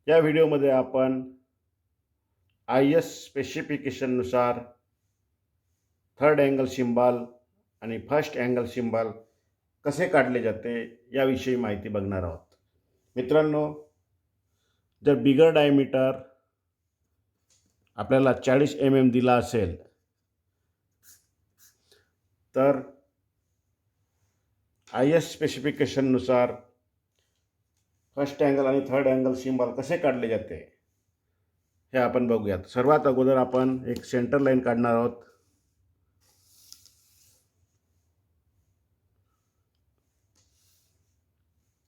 या व्हिडिओमध्ये आपण IS स्पेसिफिकेशननुसार थर्ड अँगल सिम्बॉल आणि फर्स्ट अँगल सिम्बॉल कसे काढले जाते याविषयी माहिती बघणार आहोत. मित्रांनो, जर बिगर डायमीटर आपल्याला 40 mm दिला असेल तर IS स्पेसिफिकेशननुसार फर्स्ट अँगल आणि थर्ड अँगल सिम्बॉल कसे काढले जाते हे आपण बघूयात. सर्वात अगोदर आपण एक सेंटर लाईन काढणार आहोत.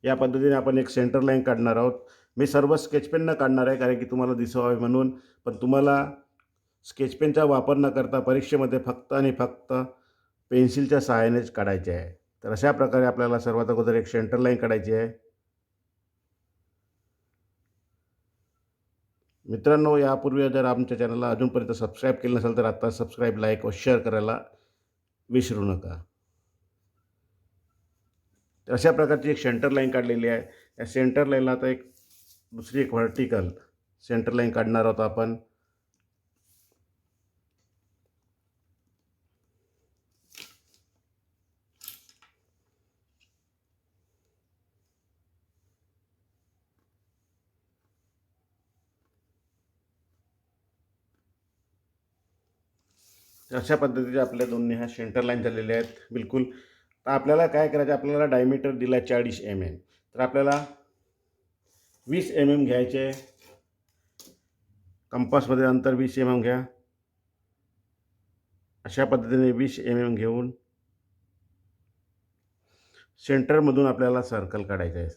या पद्धतीने आपण एक सेंटर लाईन काढणार आहोत. मी सर्व स्केचपेननं काढणार आहे कारण की तुम्हाला दिसावे म्हणून, पण तुम्हाला स्केचपेनचा वापर न करता परीक्षेमध्ये फक्त आणि फक्त पेन्सिलच्या सहाय्यानेच काढायचे आहे. तर अशा प्रकारे आपल्याला सर्वात अगोदर एक सेंटर लाईन काढायची आहे. मित्रांनो, यापूर्वी जर आमच्या चॅनलला अजूनपर्यंत सबस्क्राईब केलं नसेल तर आता सबस्क्राईब, लाईक व शेअर करायला विसरू नका. तर अशा प्रकारची एक सेंटर लाईन काढलेली आहे. या सेंटर लाईनला आता दुसरी एक व्हर्टिकल सेंटर लाईन काढणार आहोत आपण. अशा पद्धतीचे आपल्या दोन्ही ह्या सेंटर लाईन झालेल्या आहेत बिलकुल. तर आपल्याला काय करायचं, आपल्याला डायमीटर दिला 40 mm, तर आपल्याला 20 mm घ्यायचे. कंपासमध्ये अंतर 20 mm घ्या. अशा पद्धतीने 20 mm घेऊन सेंटरमधून आपल्याला सर्कल काढायचं आहे.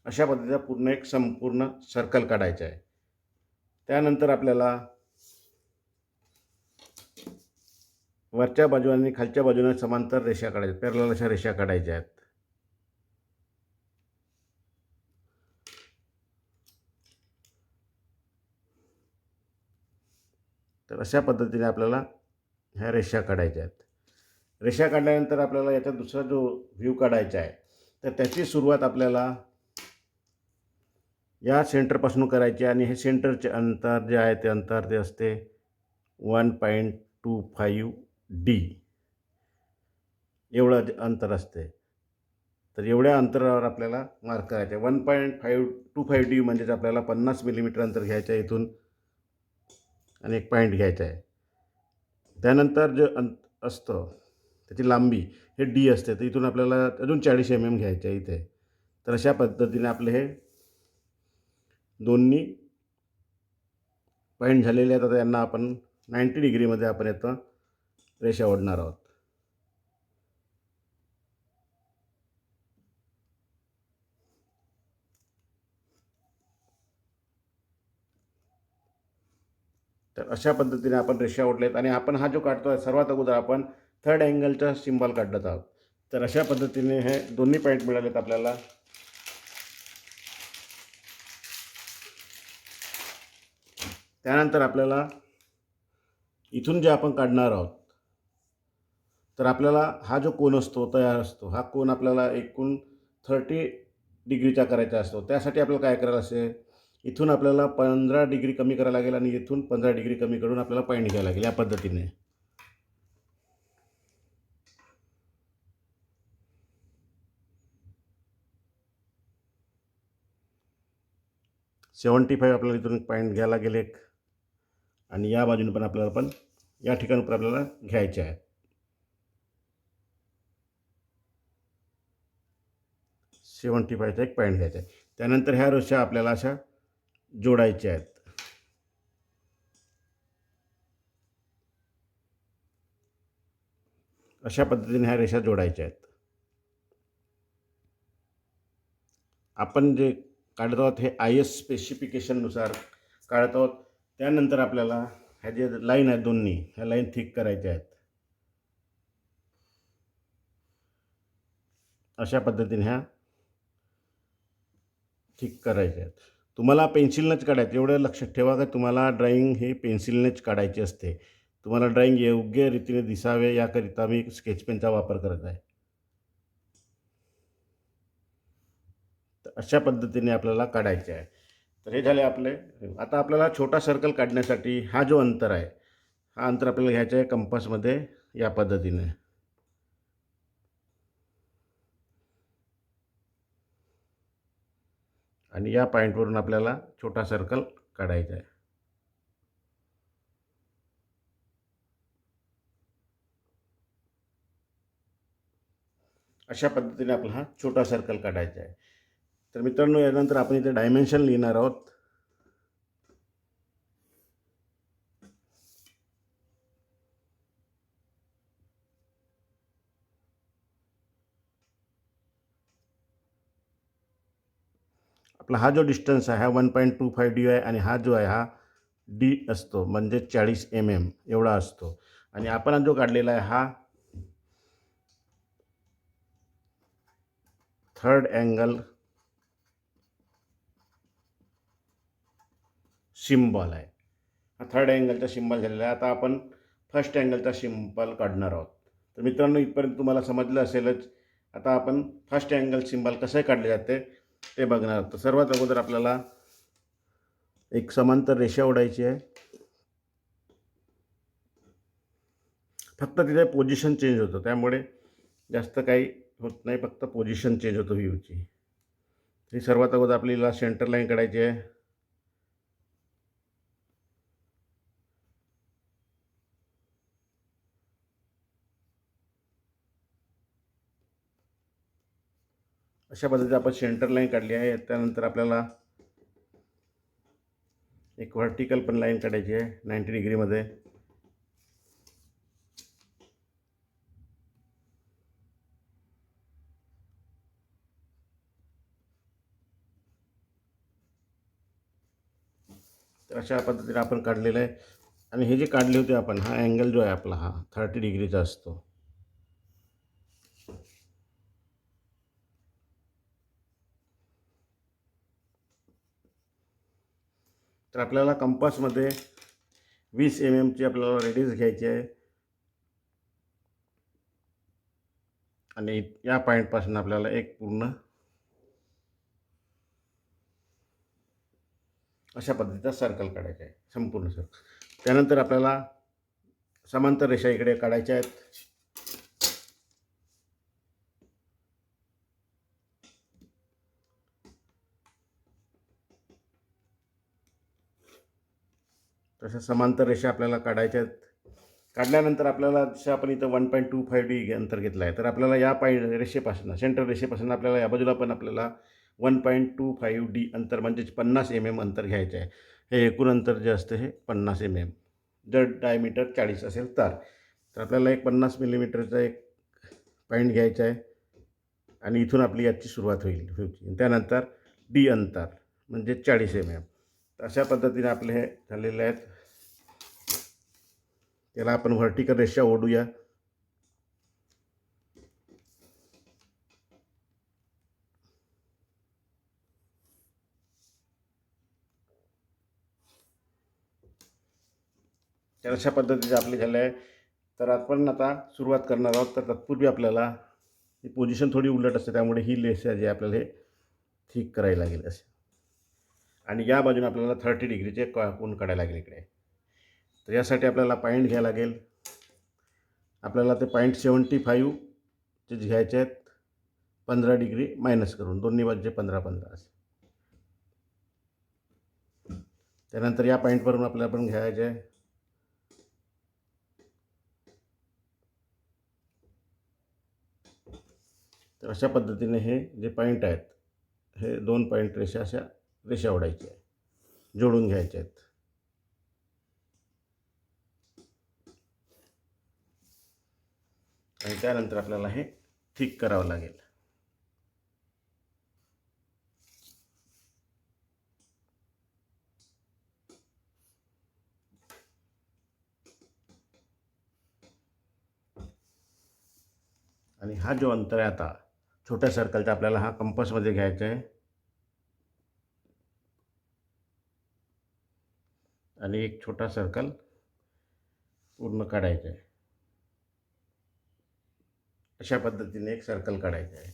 अशा पद्धतीचा पूर्ण एक संपूर्ण सर्कल काढायचा आहे. त्यानंतर आपल्याला वरच्या बाजूने आणि खालच्या बाजूने समांतर रेषा काढायच्या, पॅरलल अशा रेषा काढायच्या आहेत. तर अशा पद्धतीने आपल्याला ह्या रेषा काढायच्या आहेत. रेषा काढल्यानंतर आपल्याला याचा दुसरा जो व्ह्यू काढायचा आहे, तर त्याची सुरुवात आपल्याला या सेंटरपासून करायची आणि हे सेंटरचे अंतर जे आहे ते अंतर ते असते 1.25D एवढं अंतर असते. तर एवढ्या अंतरावर आपल्याला मार्क करायचे. 1.525D म्हणजेच आपल्याला 50 मिलीमीटर अंतर घ्यायचं आहे इथून आणि एक पॉईंट घ्यायचा आहे. त्यानंतर जे असतं त्याची लांबी हे D असते, तर इथून आपल्याला अजून 40 mm घ्यायचं आहे इथे. तर अशा पद्धतीने आपले हे दोन्ही पॉईंट झालेले आहेत. आता यांना आपण 90 डिग्रीमध्ये आपण इथं रेषा ओढणार आहोत. तर अशा पद्धतीने आपण रेषा ओढल्यात आणि आपण हा जो काढतो आहे सर्वात अगोदर आपण थर्ड अँगलचा सिम्बॉल काढत आहोत. तर अशा पद्धतीने हे दोन्ही पॉईंट मिळालेत आपल्याला. त्यानंतर आपल्याला इथून जे आपण काढणार आहोत, तर आपल्याला हा जो कोन असतो तयार असतो, हा कोन आपल्याला एकूण 30 डिग्रीचा करायचा असतो. त्यासाठी आपल्याला काय करायला असेल, इथून आपल्याला 15 डिग्री कमी करायला लागेल आणि इथून 15 डिग्री कमी करून आपल्याला पॉईंट घ्यायला लागेल. या पद्धतीने 75 आपल्याला इथून पॉईंट घ्यायला लागेल एक, आणि या बाजूने पण आपल्याला या ठिकाणी पण आपल्याला घ्यायचे आहे. 75चा एक पॉईंट घ्यायचा आहे. त्यानंतर ह्या रेषा आपल्याला अशा जोडायच्या आहेत. अशा पद्धतीने ह्या रेषा जोडायच्या आहेत. आपण जे काढत आहोत हे IS स्पेसिफिकेशननुसार काढत आहोत. त्यानंतर आपल्याला ह्या जे लाईन आहेत दोन्ही, ह्या लाईन थिक करायच्या आहेत. अशा पद्धतीने ह्या थिक करायच्या आहेत. तुम्हाला पेन्सिलनंच काढायचं, एवढं लक्षात ठेवा की तुम्हाला ड्रॉईंग हे पेन्सिलनेच काढायची असते. तुम्हाला ड्रॉइंग योग्य रीतीने दिसावे याकरिता मी स्केच पेनचा वापर करत आहे. तर अशा पद्धतीने आपल्याला काढायचे आहे. तर हे झाले आपले. आता आपल्याला छोटा सर्कल काढण्यासाठी हा जो अंतर आहे, हा अंतर आपल्याला घ्यायचा आहे कंपासमध्ये या पद्धतीने. आणि या पॉईंटवरून आपल्याला छोटा सर्कल काढायचा आहे. अशा पद्धतीने आपला हा छोटा सर्कल काढायचा आहे. तर मित्रांनो, यानंतर आपण इथे डायमेन्शन लिहिणार आहोत. आपला हा जो डिस्टन्स आहे हा 1.25D आहे आणि हा जो आहे हा डी असतो, म्हणजे 40 mm एवढा असतो. आणि आपण जो काढलेला आहे हा थर्ड अँगल सिम्बॉल आहे. हा थर्ड अँगलचा सिम्बॉल झालेला आहे. आता आपण फर्स्ट अँगलचा सिम्बॉल काढणार आहोत. तर मित्रांनो, इथपर्यंत तुम्हाला समजलं असेलच. आता आपण फर्स्ट अँगल सिम्बॉल कसे काढले जाते ते बघणार आहोत. तर सर्वात अगोदर आपल्याला एक समांतर रेषा ओढायची आहे. फक्त तिथे पोझिशन चेंज होतं, त्यामुळे जास्त काही होत नाही, फक्त पोझिशन चेंज होतो व्ह्यूची. ही सर्वात अगोदर आपल्याला सेंटर लाईन काढायची आहे. अशा पद्धतीने आपण सेंटर लाईन काढली आहे. त्यानंतर आपल्याला एक व्हर्टिकल पण लाईन काढायची आहे 90 डिग्रीमध्ये. तर अशा पद्धतीने आपण काढलेलं आहे. आणि हे जे काढले होते आपण, हा अँगल जो आहे आपला हा 30 डिग्रीचा असतो. तर आपल्याला कंपासमध्ये 20 mm ची आपल्याला रेडियस घ्यायची आहे. आणि या पॉईंटपासून आपल्याला एक पूर्ण अशा पद्धतीचा सर्कल काढायचा आहे, संपूर्ण सर्कल. त्यानंतर आपल्याला समांतर रेषा इकडे काढायच्या आहेत. तशा समांतर रेषा आपल्याला काढायच्या आहेत. काढल्यानंतर आपल्याला जसं आपण इथं 1.25D अंतर घेतलं आहे, तर आपल्याला या रेषेपासून, सेंटर रेषेपासून आपल्याला या बाजूला पण आपल्याला 1.25D अंतर, म्हणजेच 50 mm अंतर घ्यायचं आहे. हे एकूण अंतर जे असतं हे 50 mm, जर डायमीटर 40 असेल तर. तर आपल्याला एक 50 मिलीमीटरचा एक पॉईंट घ्यायचा आहे. आणि इथून आपली याची सुरुवात होईल. त्यानंतर डी अंतर म्हणजे 40 mm. अशा पद्धतीने आपले हे झालेले आहेत. त्याला आपण व्हर्टिकल रेषा ओढूया. तर अशा पद्धतीने आपले झाले आहे. तर आपण आता सुरुवात करणार आहोत. तर तत्पूर्वी आपल्याला ही पोझिशन थोडी उलट असते, त्यामुळे ही रेषा जी आपल्याला हे ठीक करायला लागेल असे. आणि या बाजूने आपल्याला 30 डिग्रीचे कोन काढायला लागेल इकडे. तर यासाठी आपल्याला पॉईंट घ्यायला लागेल. आपल्याला ते 0.75 चे घ्यायचे आहेत, 15 डिग्री मायनस करून, दोन्ही बाजूचे 15-15 असे. त्यानंतर या पॉईंटवरून आपल्याला पण घ्यायचे आहे. तर अशा पद्धतीने हे जे पॉईंट आहेत, हे 2 पॉईंट रेषा अशा रेषा ओढायच्या आहे, जोडून घ्यायच्या आहेत. आणि त्यानंतर आपल्याला हे ठीक करावं लागेल. आणि हा जो अंतर आहे आता छोट्या सर्कलचा, आपल्याला हा कंपासमध्ये घ्यायचा आहे. आणि एक छोटा सर्कल पूर्ण काढायचं आहे. अशा पद्धतीने एक सर्कल काढायचं आहे.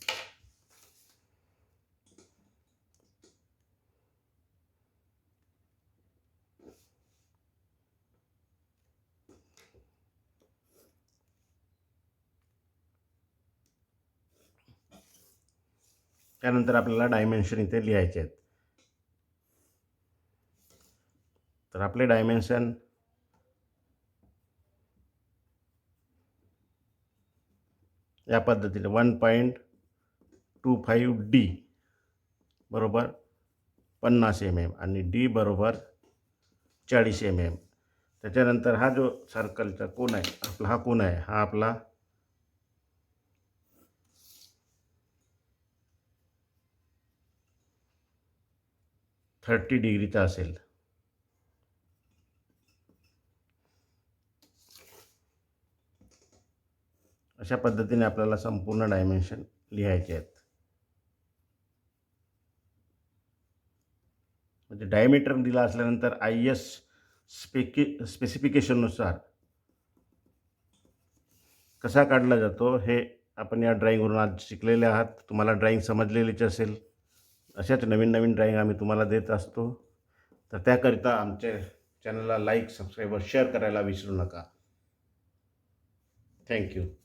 त्यानंतर आपल्याला डायमेन्शन इथे लिहायचे आहेत. तर आपले डायमेन्शन या पद्धतीने 1.25D बरोबर 50 mm आणि D बरोबर 40 mm. त्याच्यानंतर हा जो सर्कलचा कोन आहे आपला, हा कोन आहे हा आपला 30 डिग्रीचा असेल. अशा पद्धतीने आपल्याला संपूर्ण डायमेन्शन लिहायचे आहेत. म्हणजे डायमीटर दिला असल्यानंतर IS स्पेसिफिकेशननुसार कसा काढला जातो हे आपण या ड्रॉइंगवरून आज शिकलेले आहात. तुम्हाला ड्रॉइंग समजलेलीच असेल. अशाच नवीन नवीन ड्रॉइंग आम्ही तुम्हाला देत असतो. तर त्याकरिता आमच्या चॅनलला लाईक, सबस्क्राईब व शेअर करायला विसरू नका. थँक्यू.